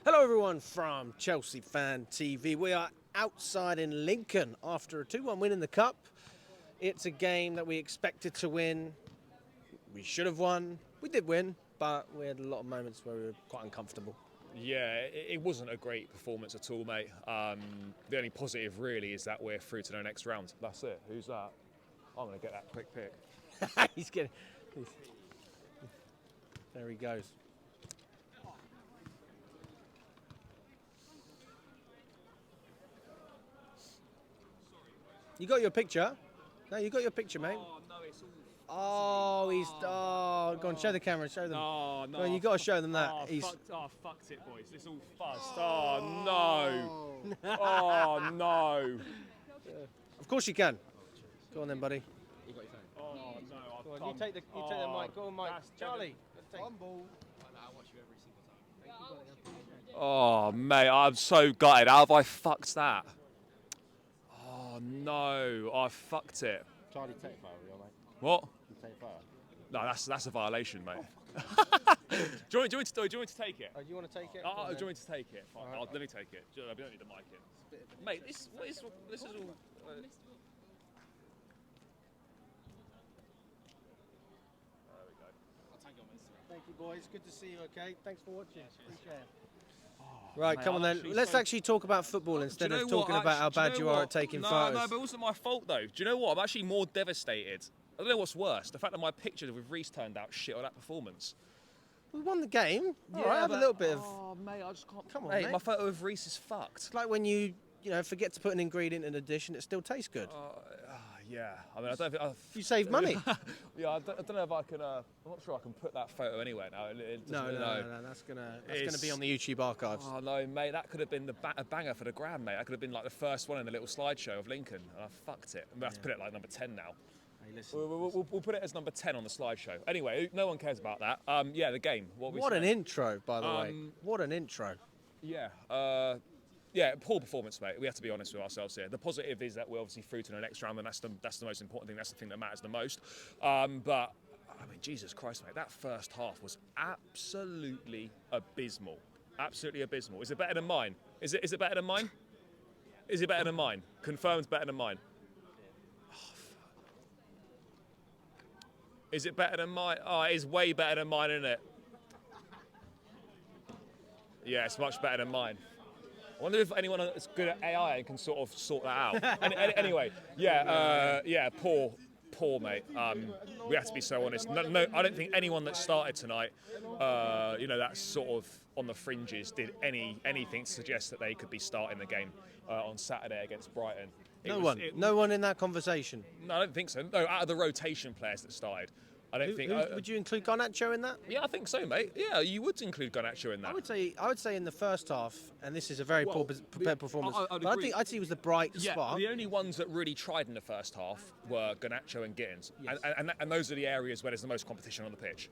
Hello everyone from Chelsea Fan TV. We are outside in Lincoln after a 2-1 win in the Cup. It's a game that we expected to win. We should have won. We did win, but we had a lot of moments where we were quite uncomfortable. Yeah, it wasn't a great performance at all, mate. The only positive really is that we're through to the next round. That's it. Who's that? I'm going to get that quick pick. There he goes. You got your picture? No, you got your picture, mate. Oh, no, it's all... Go on, show the camera, show them. No. Go on, you got to show them that. Fucked it, boys. It's all fuzzed. Oh, no. Oh, no. Of course you can. Go on then, buddy. You got your phone? Oh, no. Go on, you take the mic. Go on, Mike. Charlie. Oh, mate, I'm so gutted. How have I fucked that? Oh, no. I fucked it. Charlie, take a photo, mate. What? You take a photo. No, that's a violation, mate. Do you want me to take it? Oh, do you want to take it? Do you want me to take it? Fine, Right. let me take it. We don't need to mic it. Mate, this is all... there we go. Thank you, boys. Good to see you, okay? Thanks for watching. Appreciate it. Right, mate, come on I'm then. actually Let's so- actually talk about football instead Do you of know talking what? about how Do you bad know you are what? at taking no, photos. No, but it wasn't my fault, though. Do you know what? I'm actually more devastated. I don't know what's worse, the fact that my pictures with Reece turned out shit or that performance. We won the game. All right, have a little bit of... Oh, mate, I just can't... Come on, mate. mate. My photo of Reece is fucked. It's like when you forget to put an ingredient in a dish and it still tastes good. Yeah, I mean, I don't think... You save money. Yeah, I don't know if I can... I'm not sure I can put that photo anywhere now. No. That's gonna be on the YouTube archives. Oh, no, mate, that could have been a banger for the gram, mate. That could have been like the first one in the little slideshow of Lincoln, and I fucked it. I'm going to have to put it like number 10 now. Hey, listen. We'll put it as number 10 on the slideshow. Anyway, no one cares about that. Yeah, the game. What an intro, by the way. What an intro. Yeah. Yeah, poor performance, mate. We have to be honest with ourselves here. The positive is that we're obviously through to the next round, and that's the most important thing. That's the thing that matters the most. But I mean, Jesus Christ, mate, that first half was absolutely abysmal. Absolutely abysmal. Is it better than mine? Is it better than mine? Is it better than mine? Confirmed better than mine. Is it better than mine? Oh, it is way better than mine, isn't it? Yeah, it's much better than mine. I wonder if anyone that's good at AI can sort of sort that out. Anyway, yeah, poor, mate. We have to be so honest. No, I don't think anyone that started tonight, that's sort of on the fringes, did anything to suggest that they could be starting the game on Saturday against Brighton. No one in that conversation. No, I don't think so. No, out of the rotation players that started, I don't think. Would you include Garnacho in that? Yeah, I think so, mate. Yeah, you would include Garnacho in that. I would say in the first half, and this is a very poor prepared performance. I'd but agree. I'd say it was the bright Yeah, spot. the only ones that really tried in the first half were Garnacho and Gittins, Yes. and those are the areas where there's the most competition on the pitch.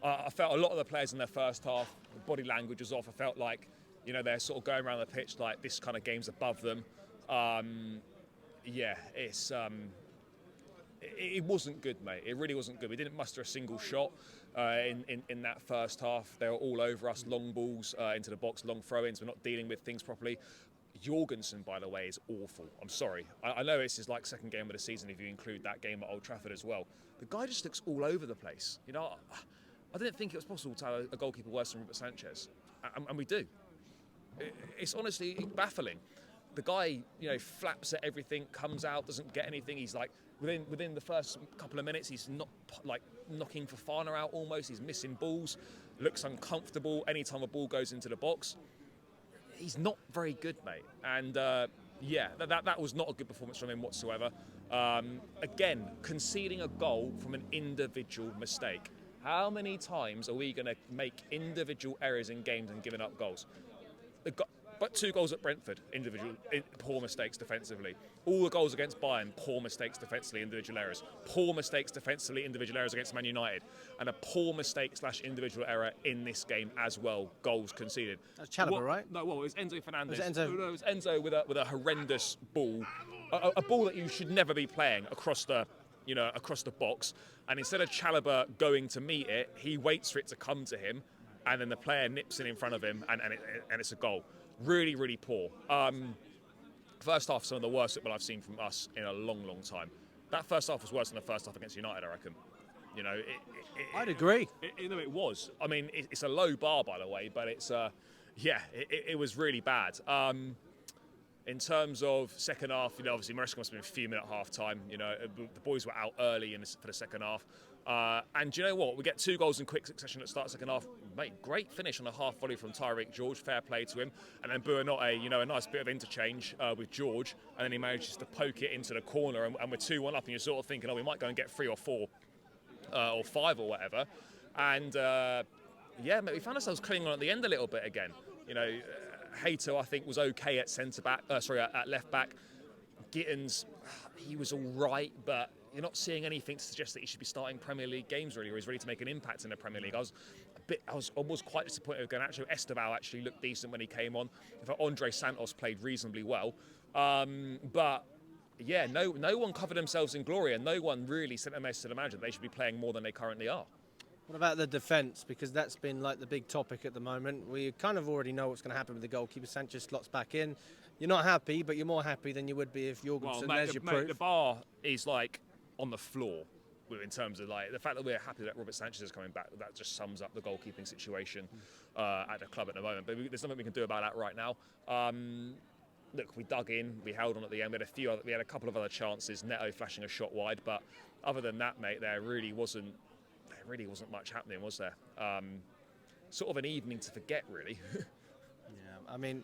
I felt a lot of the players in their first half, the body language was off. I felt like, they're sort of going around the pitch like this kind of game's above them. Yeah, it wasn't good, mate. It really wasn't good. We didn't muster a single shot in that first half. They were all over us, long balls into the box, long throw-ins. We're not dealing with things properly. Jorgensen, by the way, is awful. I'm sorry. I know it's his second game of the season if you include that game at Old Trafford as well. The guy just looks all over the place. I didn't think it was possible to have a goalkeeper worse than Robert Sanchez, and we do. It's honestly baffling. The guy, flaps at everything, comes out, doesn't get anything. He's like, within the first couple of minutes, he's not knocking Fofana out almost. He's missing balls, looks uncomfortable anytime a ball goes into the box. He's not very good, mate. And that was not a good performance from him whatsoever. Again, conceding a goal from an individual mistake. How many times are we going to make individual errors in games and giving up goals? But 2 goals at Brentford, poor mistakes defensively. All the goals against Bayern, poor mistakes defensively, individual errors. Poor mistakes defensively, individual errors against Man United. And a poor mistake/individual error in this game as well, goals conceded. That's Chalobah, right? No, well, it was Enzo Fernandez. Was it Enzo? No, it was Enzo with a horrendous ball. A ball that you should never be playing across the box. And instead of Chalobah going to meet it, he waits for it to come to him and then the player nips in front of him, and it's a goal. Really, really poor. First half, some of the worst football I've seen from us in a long, long time. That first half was worse than the first half against United, I reckon. You know, I'd agree. It was. I mean, it's a low bar, by the way, but it's it was really bad. In terms of second half, you know, obviously Maresca must have been a few minutes at half time. You know, the boys were out early for the second half. And do you know what? We get 2 goals in quick succession at the start of the second half. Mate, great finish on a half volley from Tyreek George. Fair play to him. And then Buonanotte, you know, a nice bit of interchange with George. And then he manages to poke it into the corner. And we're 2-1 up. And you're sort of thinking, oh, we might go and get 3 or 4 or 5 or whatever. And yeah, mate, we found ourselves clinging on at the end a little bit again. You know, Hato, I think, was okay at at left back. Gittins, he was all right, but you're not seeing anything to suggest that he should be starting Premier League games really, or he's ready to make an impact in the Premier League. I was almost quite disappointed with Garnacho. Esteval actually looked decent when he came on. In fact, Andre Santos played reasonably well. But yeah, no one covered themselves in glory, and no one really sent a message to the manager that they should be playing more than they currently are. What about the defence? Because that's been like the big topic at the moment. We kind of already know what's going to happen with the goalkeeper. Sanchez slots back in. You're not happy, but you're more happy than you would be if Jorgensen, there's your proof. The bar is like on the floor in terms of like the fact that we're happy that Robert Sanchez is coming back. That just sums up the goalkeeping situation at the club at the moment. But there's nothing we can do about that right now. Look, we dug in, we held on at the end. We had a couple of other chances. Neto flashing a shot wide, but other than that, mate, there really wasn't much happening, was there? Sort of an evening to forget, really. Yeah, I mean,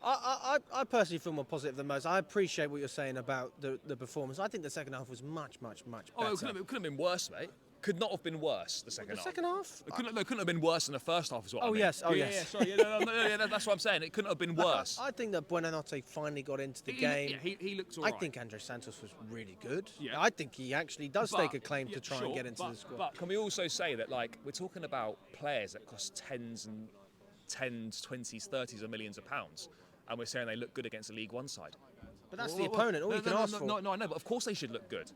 I personally feel more positive than most. I appreciate what you're saying about the performance. I think the second half was much better. Oh, it couldn't have been worse, mate. Could not have been worse, the second half. The second half? It couldn't have been worse than the first half, is what I mean. Yes. Yeah, sorry, that's what I'm saying. It couldn't have been worse. I think that Buonanotte finally got into the game. He looked all right. I think Andre Santos was really good. Yeah. I think he actually does stake a claim to try and get into the squad. But can we also say that, like, we're talking about players that cost tens, 20s, 30s of millions of pounds, and we're saying they look good against a League One side. But that's the opponent. All you can ask for. No, I know, but of course they should look good.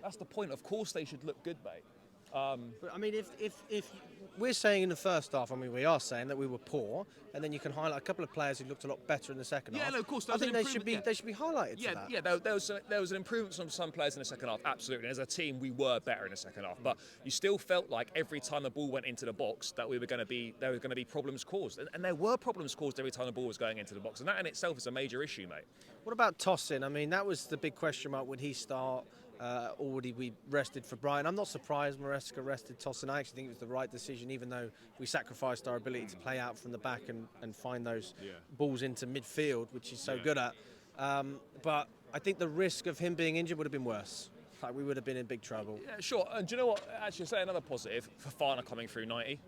That's the point. Of course they should look good, mate. But I mean, if we're saying in the first half, I mean, we are saying that we were poor, and then you can highlight a couple of players who looked a lot better in the second half. Yeah, no, of course. I think they should be highlighted for that. Yeah, there was an improvement from some players in the second half, absolutely. As a team, we were better in the second half, but you still felt like every time the ball went into the box that there were going to be problems caused, and there were problems caused every time the ball was going into the box, and that in itself is a major issue, mate. What about Tosin? I mean, that was the big question mark. Would he start? Or would he be rested for Brighton? I'm not surprised Maresca rested Tosin. I actually think it was the right decision, even though we sacrificed our ability to play out from the back and find those balls into midfield, which he's so good at. But I think the risk of him being injured would have been worse. Like, we would have been in big trouble. Yeah, sure. And do you know what? Actually, I'll say another positive. Fofana coming through 90.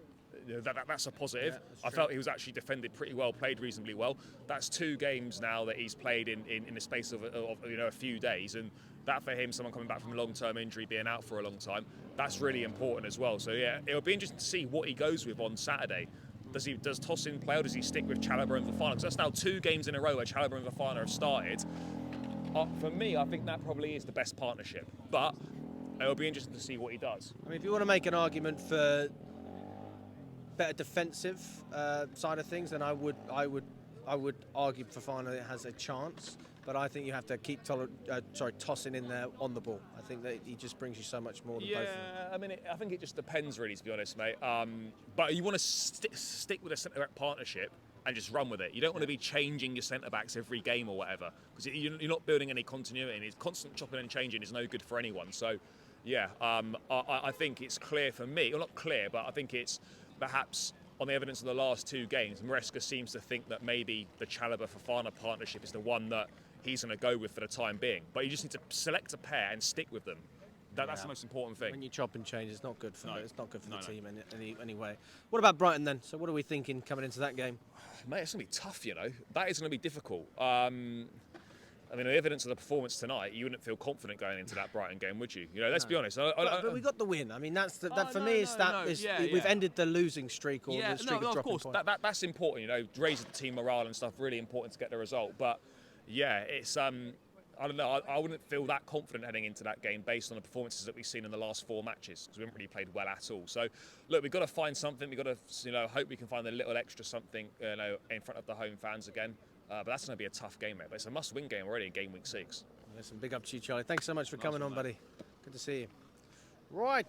That's a positive. Yeah, I felt he was actually defended pretty well, played reasonably well. That's 2 games now that he's played in the space of a few days, and that for him, someone coming back from a long-term injury, being out for a long time, that's really important as well. So yeah, it'll be interesting to see what he goes with on Saturday. Does Tosin play, or does he stick with Chalobah and Fofana? Because that's now 2 games in a row where Chalobah and Fofana have started. For me, I think that probably is the best partnership, but it'll be interesting to see what he does. I mean, if you want to make an argument for better defensive side of things, then I would argue Fofana has a chance. But I think you have to keep Tosin in there on the ball. I think that he just brings you so much more than both of them. Yeah, I mean, I think it just depends, really, to be honest, mate. But you want to stick with a centre-back partnership and just run with it. You don't want to be changing your centre-backs every game or whatever, because you're not building any continuity, and it's constant chopping and changing is no good for anyone. So, yeah, I think it's clear for me, or not clear, but I think it's perhaps on the evidence of the last 2 games, Maresca seems to think that maybe the Chalobah-Fofana partnership is the one that he's going to go with for the time being. But you just need to select a pair and stick with them. That's the most important thing. When you chop and change, it's not good for the team anyway. What about Brighton then? So what are we thinking coming into that game? Mate, it's going to be tough, you know. That is going to be difficult. I mean, the evidence of the performance tonight, you wouldn't feel confident going into that Brighton game, would you? You know, let's be honest. But we got the win. I mean, we've ended the losing streak or the streak of dropping points. That's important. You know, raising the team morale and stuff. Really important to get the result. But yeah, it's. I don't know. I wouldn't feel that confident heading into that game based on the performances that we've seen in the last 4 matches, because we haven't really played well at all. So, look, we've got to find something. We've got to, hope we can find a little extra something, in front of the home fans again. But that's going to be a tough game, mate. But it's a must-win game already in game week 6. Listen, big up to you, Charlie. Thanks so much for coming on, one, mate. buddy. Good to see you. Right.